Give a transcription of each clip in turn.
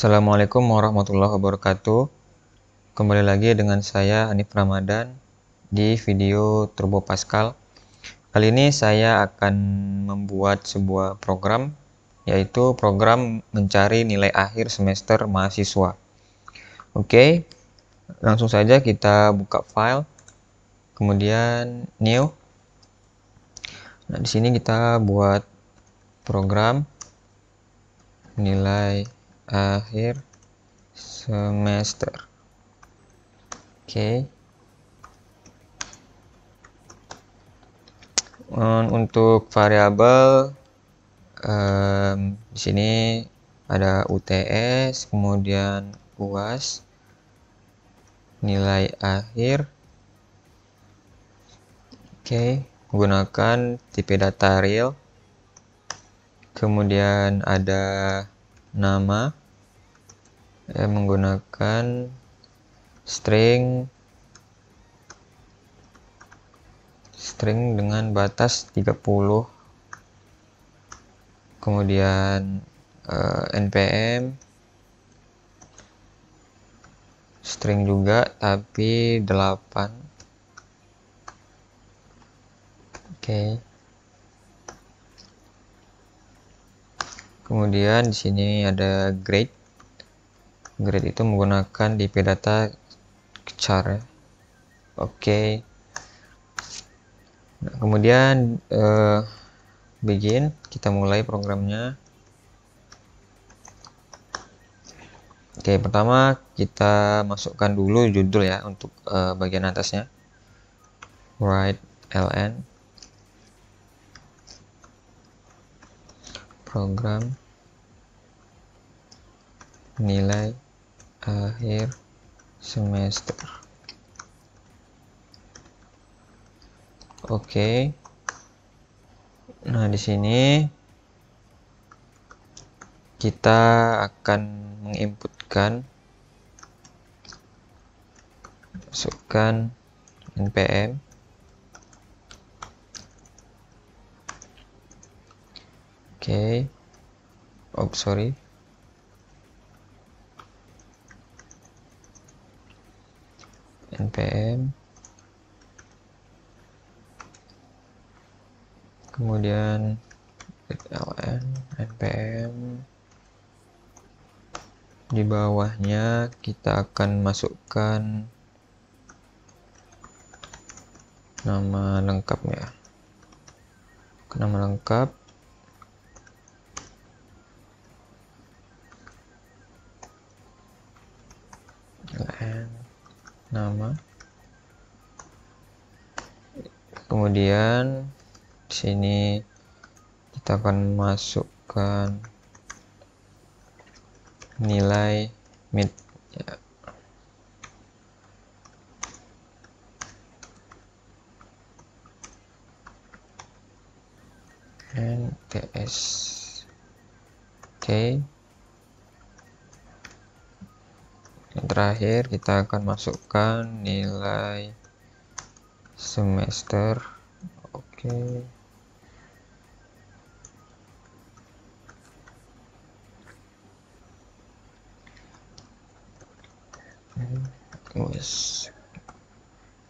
Assalamualaikum warahmatullahi wabarakatuh. Kembali lagi dengan saya Hanif Ramadan di video Turbo Pascal. Kali ini saya akan membuat sebuah program, yaitu program mencari nilai akhir semester mahasiswa. Oke, langsung saja kita buka file, kemudian new. Nah, di sini kita buat program nilai akhir semester. Oke. Untuk variabel di sini ada UTS, kemudian UAS, nilai akhir. Oke, menggunakan tipe data real. Kemudian ada nama, menggunakan string dengan batas 30. Kemudian npm string juga tapi 8. Oke. Kemudian di sini ada grade. Grade itu menggunakan tipe data char ya. Oke. Nah, kemudian begin, kita mulai programnya. Oke, pertama kita masukkan dulu judul ya untuk bagian atasnya. Write ln program nilai akhir semester. Oke. Nah, di sini kita akan menginputkan, masukkan npm npm kemudian ln npm. Di bawahnya kita akan masukkan nama lengkapnya. Nama lengkap nama. Kemudian di sini kita akan masukkan nilai mid ya. NTS. Oke. Yang terakhir kita akan masukkan nilai semester. Oke.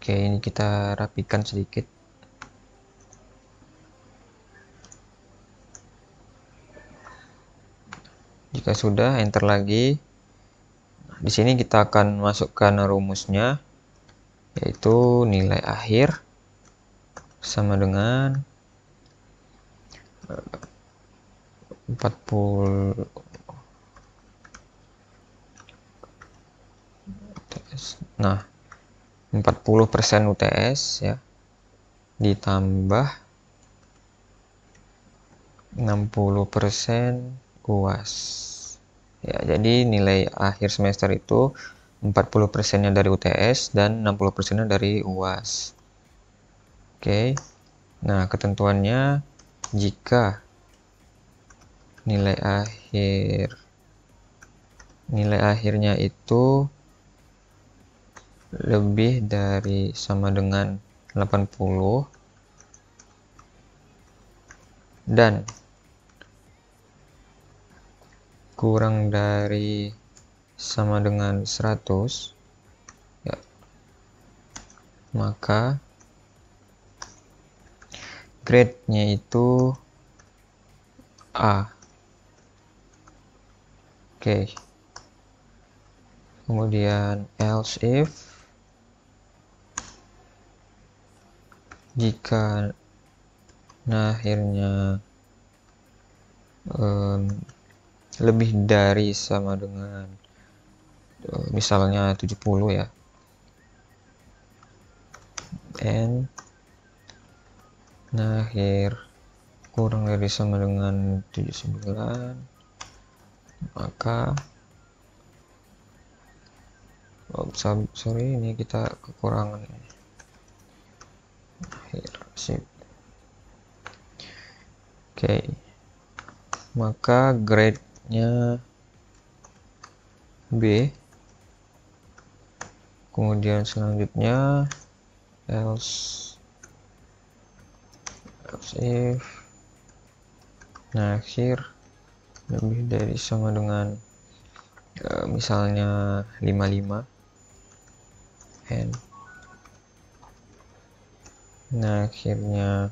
Oke, ini kita rapikan sedikit. Jika sudah, enter lagi. Di sini kita akan masukkan rumusnya, yaitu nilai akhir sama dengan 40. Nah, 40% UTS ya, ditambah 60% UAS. Ya, jadi nilai akhir semester itu 40%-nya dari UTS dan 60%-nya dari UAS. Oke. Nah, ketentuannya jika nilai akhirnya itu lebih dari sama dengan 80 dan kurang dari sama dengan 100 ya, maka grade-nya itu A. Oke. Kemudian else if jika akhirnya lebih dari sama dengan misalnya 70 ya, and akhir kurang dari sama dengan 79, maka sorry ini kita kekurangan akhir sip. Oke, maka grade-nya B. Kemudian selanjutnya else if akhir lebih dari sama dengan misalnya 55, and akhirnya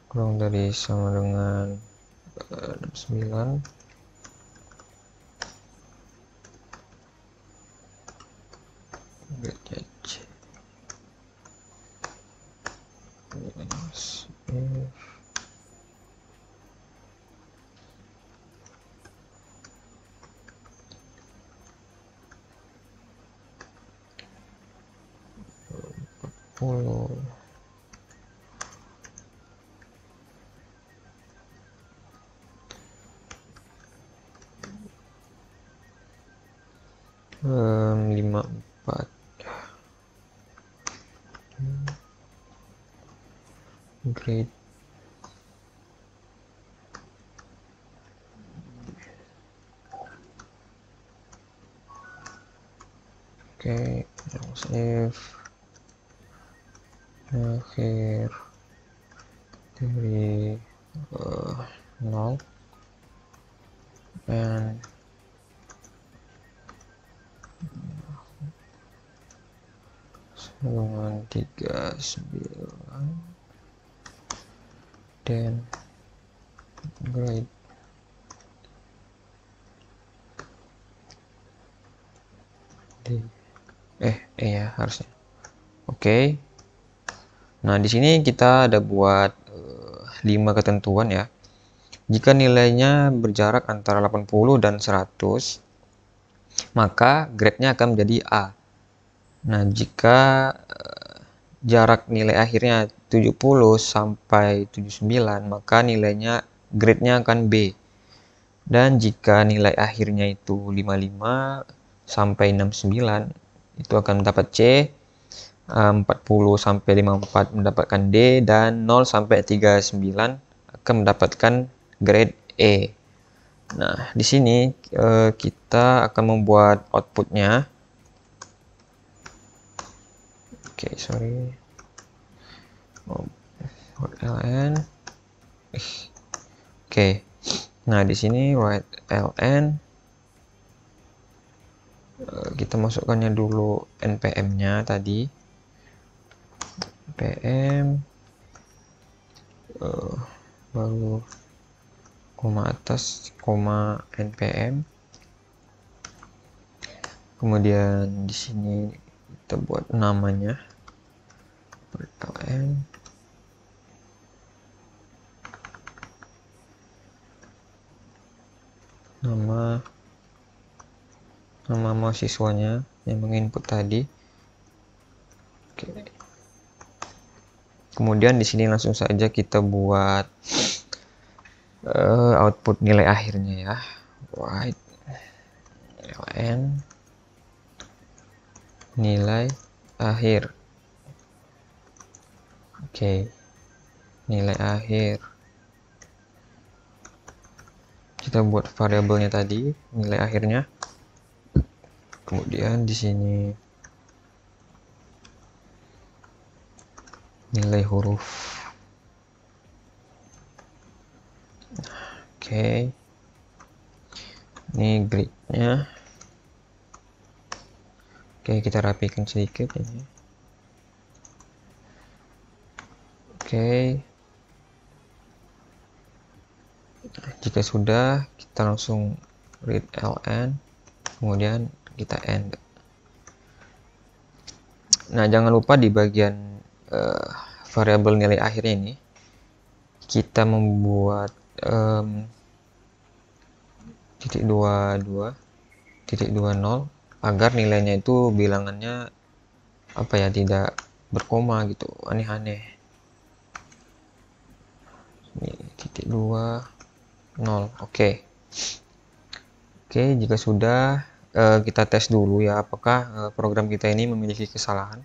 kurang dari sama dengan 69, grade C. If 54 grade oke, if akhir dari 0 and dengan 39 dan grade D ya harusnya. Oke. Nah, di sini kita ada buat 5 ketentuan ya. Jika nilainya berjarak antara 80 dan 100, maka grade-nya akan menjadi A. Nah, jika jarak nilai akhirnya 70 sampai 79, maka nilainya grade-nya akan B. Dan jika nilai akhirnya itu 55 sampai 69, itu akan mendapat C. 40 sampai 54 mendapatkan D, dan 0 sampai 39 akan mendapatkan grade E. Nah, di sini kita akan membuat outputnya. Oke, sorry. ln. Oke. Nah, di sini write ln. Kita masukkannya dulu npm-nya tadi. npm baru koma atas koma npm. Kemudian di sini kita buat namanya ln nama mahasiswanya yang menginput tadi. Oke. Kemudian di sini langsung saja kita buat output nilai akhirnya ya. Write ln nilai akhir. Oke. Nilai akhir. Kita buat variabelnya tadi, nilai akhirnya. Kemudian di sini nilai huruf. Oke. Ini gridnya. Oke, kita rapikan sedikit ini. Oke. Jika sudah, kita langsung read ln, kemudian kita end. Nah, jangan lupa di bagian variabel nilai akhirnya ini kita membuat titik 22 titik 20 agar nilainya itu bilangannya apa ya, tidak berkoma gitu, aneh-aneh. Ini titik 20. Oke, jika sudah, kita tes dulu ya apakah program kita ini memiliki kesalahan.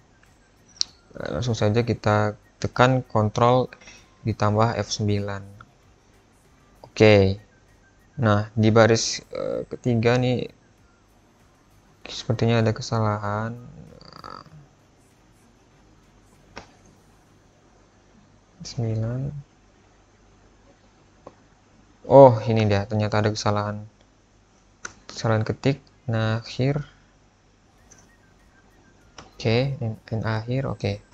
Langsung saja kita tekan Ctrl ditambah F9. Oke. Nah, di baris ketiga nih sepertinya ada kesalahan. Oh, ini dia, ternyata ada kesalahan ketik. Nah, akhir. Oke, in akhir. Oke.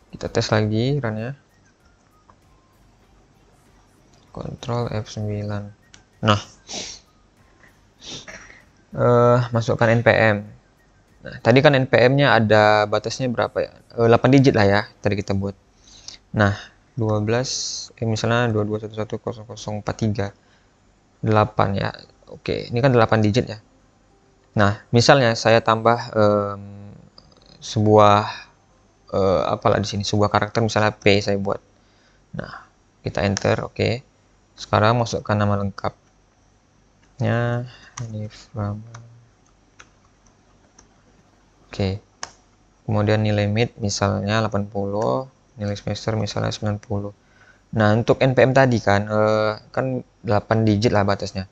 Kita tes lagi runnya. Ctrl F9. Nah, masukkan npm. Nah, tadi kan npm-nya ada batasnya berapa ya? 8 digit lah ya, tadi kita buat. Nah, 12, misalnya 22110043. 8 ya. Oke, ini kan 8 digit ya. Nah, misalnya saya tambah sebuah apalah di sini, sebuah karakter misalnya P saya buat. Nah, kita enter. Oke. Sekarang masukkan nama lengkapnya Hanif Rahman. Oke. Kemudian nilai mid misalnya 80, nilai semester misalnya 90. Nah, untuk npm tadi kan 8 digit lah batasnya.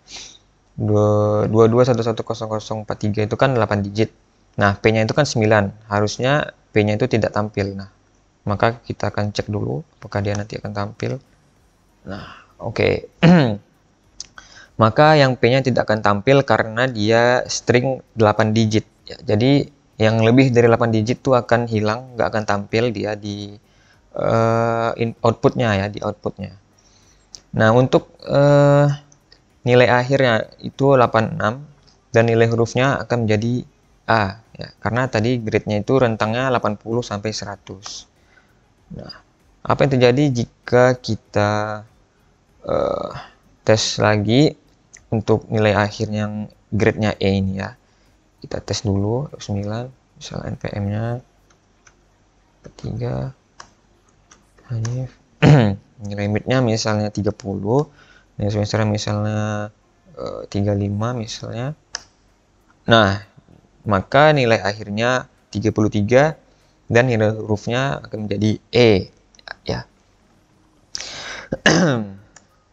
22110043 itu kan 8 digit. Nah, P-nya itu kan 9. Harusnya P-nya itu tidak tampil. Nah, maka kita akan cek dulu apakah dia nanti akan tampil. Nah, oke. Maka yang P-nya tidak akan tampil karena dia string 8 digit. Ya, jadi yang lebih dari 8 digit itu akan hilang, nggak akan tampil dia di outputnya ya, di outputnya. Nah, untuk nilai akhirnya itu 86 dan nilai hurufnya akan menjadi A ya, karena tadi grade-nya itu rentangnya 80 sampai 100. Nah, apa yang terjadi jika kita tes lagi untuk nilai akhir yang grade-nya E ini ya. Kita tes dulu 9, misalnya npm-nya 3 Hanif. Nilai mid-nya misalnya 30, nilai semesternya misalnya 35 misalnya. Nah, maka nilai akhirnya 33 dan nilai hurufnya akan menjadi E ya.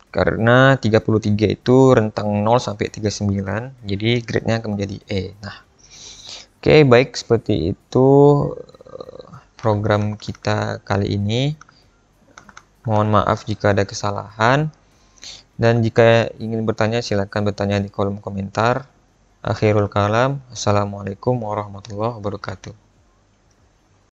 Karena 33 itu rentang 0 sampai 39, jadi grade-nya akan menjadi E. Nah, oke, baik, seperti itu program kita kali ini. Mohon maaf jika ada kesalahan. Dan jika ingin bertanya, silakan bertanya di kolom komentar. Akhirul kalam. Assalamualaikum warahmatullahi wabarakatuh.